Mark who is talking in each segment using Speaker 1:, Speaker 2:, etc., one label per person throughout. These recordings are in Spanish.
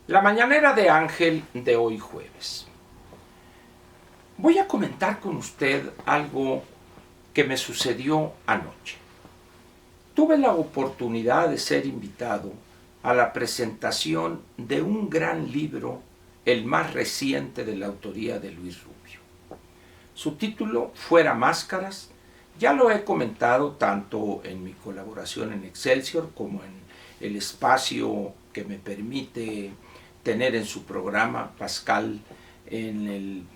Speaker 1: La mañanera de Ángel de hoy jueves. Voy a comentar con usted algo que me sucedió anoche. Tuve la oportunidad de ser invitado a la presentación de un gran libro, el más reciente de la autoría de Luis Rubio. Su título, Fuera Máscaras, ya lo he comentado tanto en mi colaboración en Excelsior como en el espacio que me permite tener en su programa Pascal en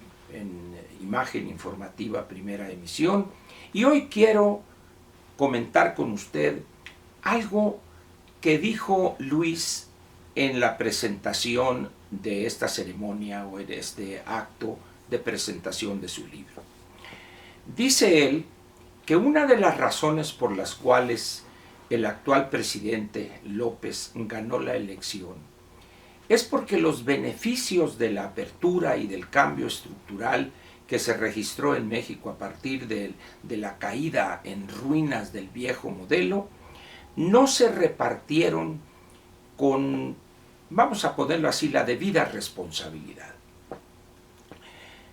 Speaker 1: Imagen Informativa Primera Emisión. Y hoy quiero comentar con usted algo que dijo Luis en la presentación de esta ceremonia o de este acto de presentación de su libro. Dice él que una de las razones por las cuales el actual presidente López ganó la elección es porque los beneficios de la apertura y del cambio estructural que se registró en México a partir de la caída en ruinas del viejo modelo no se repartieron con, vamos a ponerlo así, la debida responsabilidad.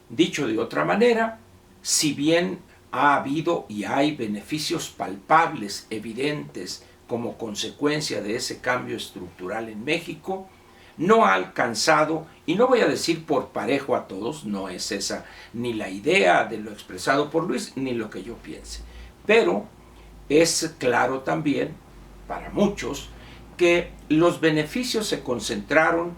Speaker 1: Dicho de otra manera, si bien ha habido y hay beneficios palpables, evidentes, como consecuencia de ese cambio estructural en México, no ha alcanzado, y no voy a decir por parejo a todos, no es esa ni la idea de lo expresado por Luis, ni lo que yo piense, pero es claro también, para muchos, que los beneficios se concentraron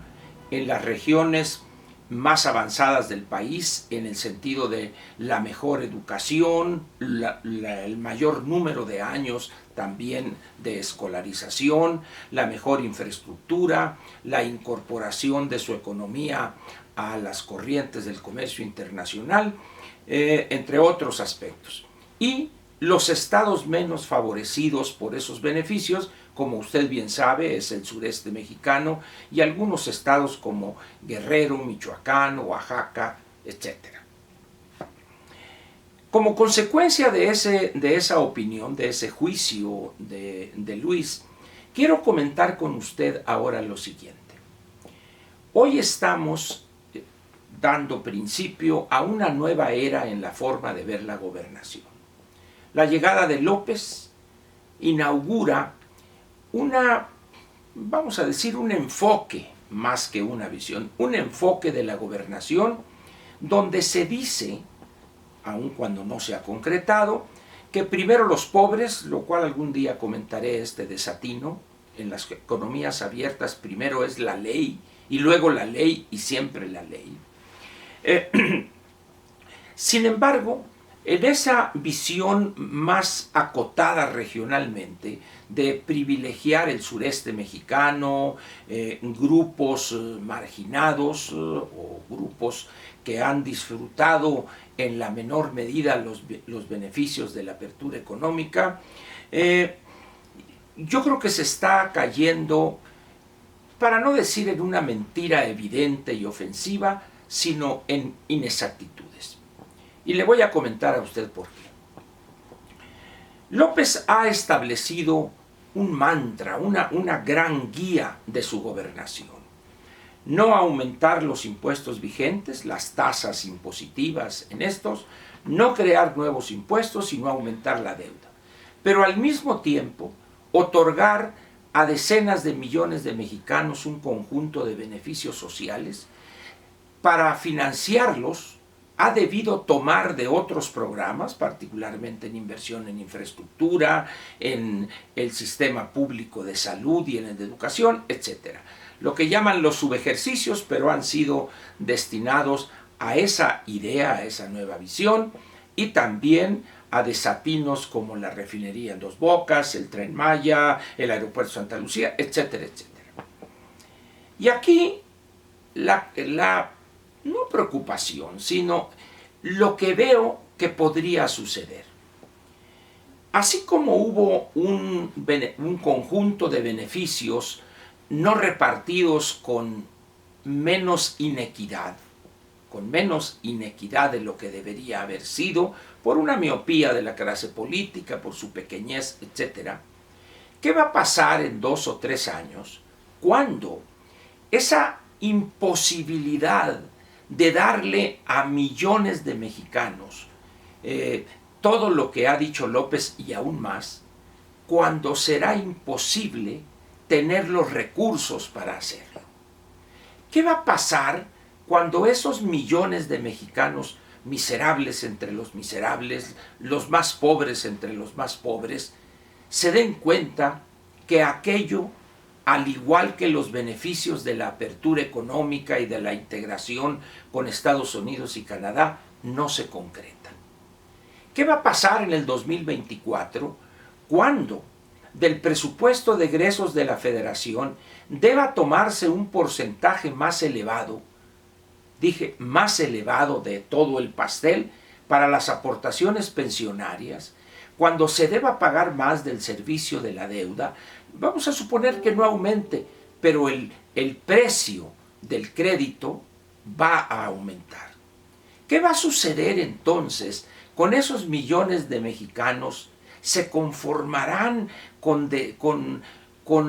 Speaker 1: en las regiones más avanzadas del país, en el sentido de la mejor educación, el mayor número de años también de escolarización, la mejor infraestructura, la incorporación de su economía a las corrientes del comercio internacional, entre otros aspectos. Y los estados menos favorecidos por esos beneficios, como usted bien sabe, es el sureste mexicano y algunos estados como Guerrero, Michoacán, Oaxaca, etc. Como consecuencia de esa opinión, de ese juicio de Luis, quiero comentar con usted ahora lo siguiente. Hoy estamos dando principio a una nueva era en la forma de ver la gobernación. La llegada de López inaugura vamos a decir, un enfoque más que una visión, un enfoque de la gobernación donde se dice, aun cuando no se ha concretado, que primero los pobres, lo cual algún día comentaré este desatino, en las economías abiertas primero es la ley y luego la ley y siempre la ley. Sin embargo, en esa visión más acotada regionalmente de privilegiar el sureste mexicano, grupos marginados o grupos que han disfrutado en la menor medida los beneficios de la apertura económica, yo creo que se está cayendo, para no decir en una mentira evidente y ofensiva, sino en inexactitudes. Y le voy a comentar a usted por qué. López ha establecido un mantra, una gran guía de su gobernación. No aumentar los impuestos vigentes, las tasas impositivas en estos, no crear nuevos impuestos, sino aumentar la deuda. Pero al mismo tiempo, otorgar a decenas de millones de mexicanos un conjunto de beneficios sociales. Para financiarlos, ha debido tomar de otros programas, particularmente en inversión en infraestructura, en el sistema público de salud y en el de educación, etc. Lo que llaman los subejercicios, pero han sido destinados a esa idea, a esa nueva visión, y también a desatinos como la refinería en Dos Bocas, el Tren Maya, el aeropuerto Santa Lucía, etcétera, etcétera. Y aquí no preocupación, sino lo que veo que podría suceder. Así como hubo un conjunto de beneficios no repartidos con menos inequidad de lo que debería haber sido, por una miopía de la clase política, por su pequeñez, etc. ¿Qué va a pasar en 2 o 3 años cuando esa imposibilidad de darle a millones de mexicanos todo lo que ha dicho López y aún más, cuando será imposible tener los recursos para hacerlo. ¿Qué va a pasar cuando esos millones de mexicanos miserables entre los miserables, los más pobres entre los más pobres, se den cuenta que aquello, al igual que los beneficios de la apertura económica y de la integración con Estados Unidos y Canadá, no se concretan? ¿Qué va a pasar en el 2024 cuando del presupuesto de egresos de la Federación deba tomarse un porcentaje más elevado, dije más elevado de todo el pastel, para las aportaciones pensionarias, cuando se deba pagar más del servicio de la deuda? Vamos a suponer que no aumente, pero el precio del crédito va a aumentar. ¿Qué va a suceder entonces con esos millones de mexicanos? ¿Se conformarán con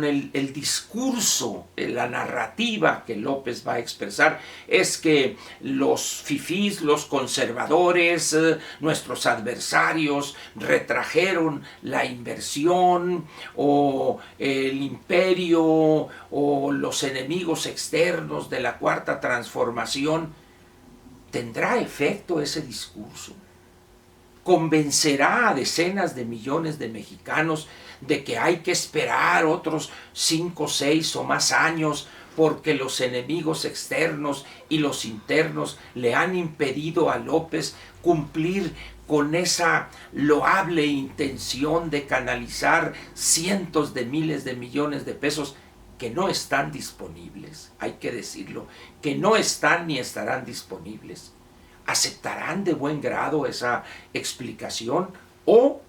Speaker 1: el discurso, la narrativa que López va a expresar? Es que los fifís, los conservadores, nuestros adversarios retrajeron la inversión, o el imperio, o los enemigos externos de la Cuarta Transformación. ¿Tendrá efecto ese discurso? ¿Convencerá a decenas de millones de mexicanos de que hay que esperar otros 5, 6 o más años porque los enemigos externos y los internos le han impedido a López cumplir con esa loable intención de canalizar cientos de miles de millones de pesos que no están disponibles? Hay que decirlo, que no están ni estarán disponibles. ¿Aceptarán de buen grado esa explicación? O,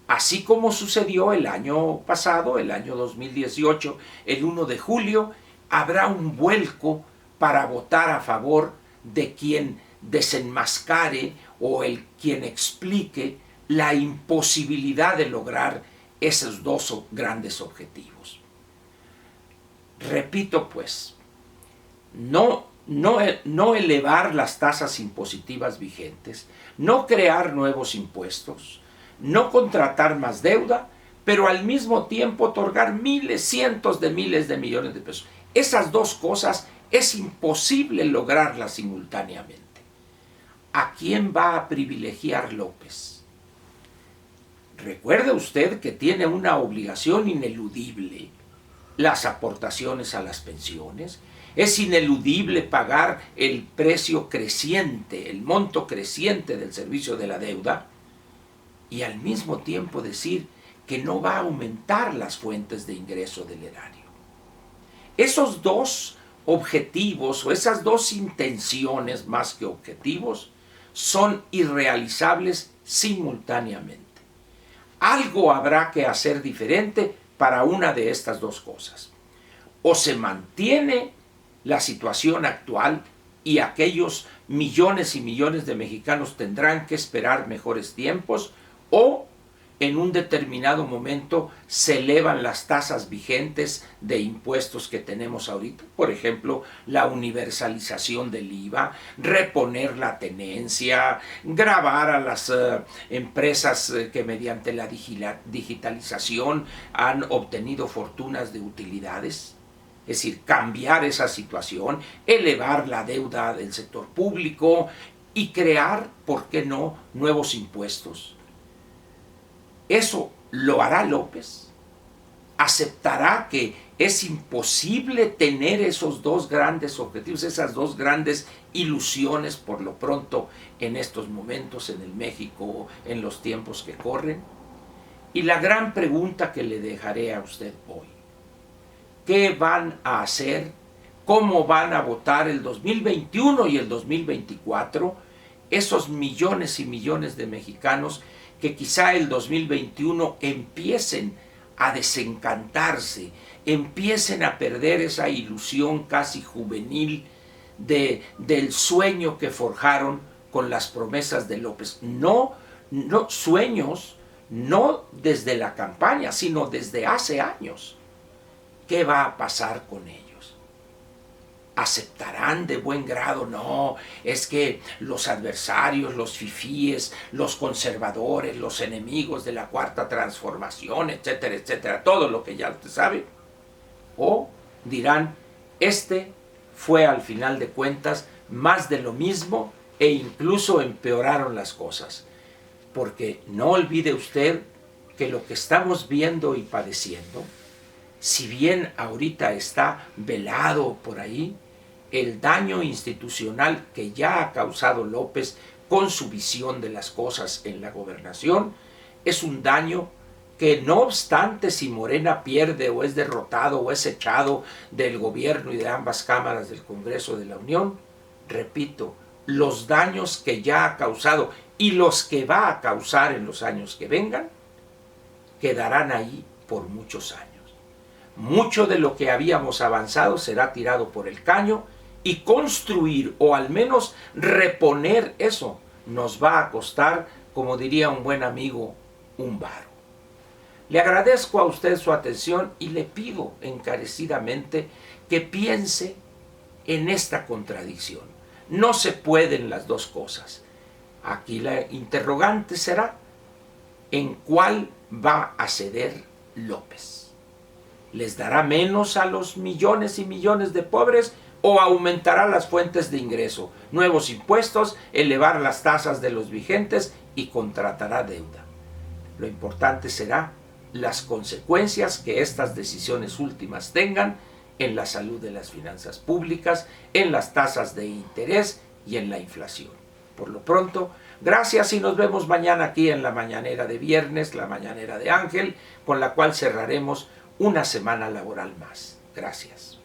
Speaker 1: así como sucedió el año pasado, el año 2018, el 1 de julio, habrá un vuelco para votar a favor de quien desenmascare o quien explique la imposibilidad de lograr esos dos grandes objetivos? Repito pues, no elevar las tasas impositivas vigentes, no crear nuevos impuestos, no contratar más deuda, pero al mismo tiempo otorgar miles, cientos de miles de millones de pesos. Esas dos cosas es imposible lograrlas simultáneamente. ¿A quién va a privilegiar López? Recuerde usted que tiene una obligación ineludible: las aportaciones a las pensiones. Es ineludible pagar el precio creciente, el monto creciente del servicio de la deuda, y al mismo tiempo decir que no va a aumentar las fuentes de ingreso del erario. Esos dos objetivos, o esas dos intenciones más que objetivos, son irrealizables simultáneamente. Algo habrá que hacer diferente para una de estas dos cosas. O se mantiene la situación actual y aquellos millones y millones de mexicanos tendrán que esperar mejores tiempos, o en un determinado momento se elevan las tasas vigentes de impuestos que tenemos ahorita, por ejemplo, la universalización del IVA, reponer la tenencia, gravar a las empresas que mediante la digitalización han obtenido fortunas de utilidades. Es decir, cambiar esa situación, elevar la deuda del sector público y crear, ¿por qué no?, nuevos impuestos. ¿Eso lo hará López? ¿Aceptará que es imposible tener esos dos grandes objetivos, esas dos grandes ilusiones por lo pronto en estos momentos en el México, en los tiempos que corren? Y la gran pregunta que le dejaré a usted hoy: ¿qué van a hacer? ¿Cómo van a votar el 2021 y el 2024 esos millones y millones de mexicanos que quizá el 2021 empiecen a desencantarse, empiecen a perder esa ilusión casi juvenil del sueño que forjaron con las promesas de López? No sueños, no desde la campaña, sino desde hace años. ¿Qué va a pasar con ellos? aceptarán de buen grado. No, es que los adversarios, los fifíes, los conservadores, los enemigos de la cuarta transformación, etcétera, etcétera, todo lo que ya usted sabe. O dirán, este fue al final de cuentas más de lo mismo e incluso empeoraron las cosas. Porque no olvide usted que lo que estamos viendo y padeciendo, si bien ahorita está velado por ahí, el daño institucional que ya ha causado López con su visión de las cosas en la gobernación es un daño que, no obstante si Morena pierde o es derrotado o es echado del gobierno y de ambas cámaras del Congreso de la Unión, repito, los daños que ya ha causado y los que va a causar en los años que vengan, quedarán ahí por muchos años. Mucho de lo que habíamos avanzado será tirado por el caño, y construir o al menos reponer eso nos va a costar, como diría un buen amigo, un varo. Le agradezco a usted su atención y le pido encarecidamente que piense en esta contradicción. No se pueden las dos cosas. Aquí la interrogante será: ¿en cuál va a ceder López? ¿Les dará menos a los millones y millones de pobres o aumentará las fuentes de ingreso, nuevos impuestos, elevar las tasas de los vigentes y contratará deuda? Lo importante será las consecuencias que estas decisiones últimas tengan en la salud de las finanzas públicas, en las tasas de interés y en la inflación. Por lo pronto, gracias y nos vemos mañana aquí en la mañanera de viernes, la mañanera de Ángel, con la cual cerraremos una semana laboral más. Gracias.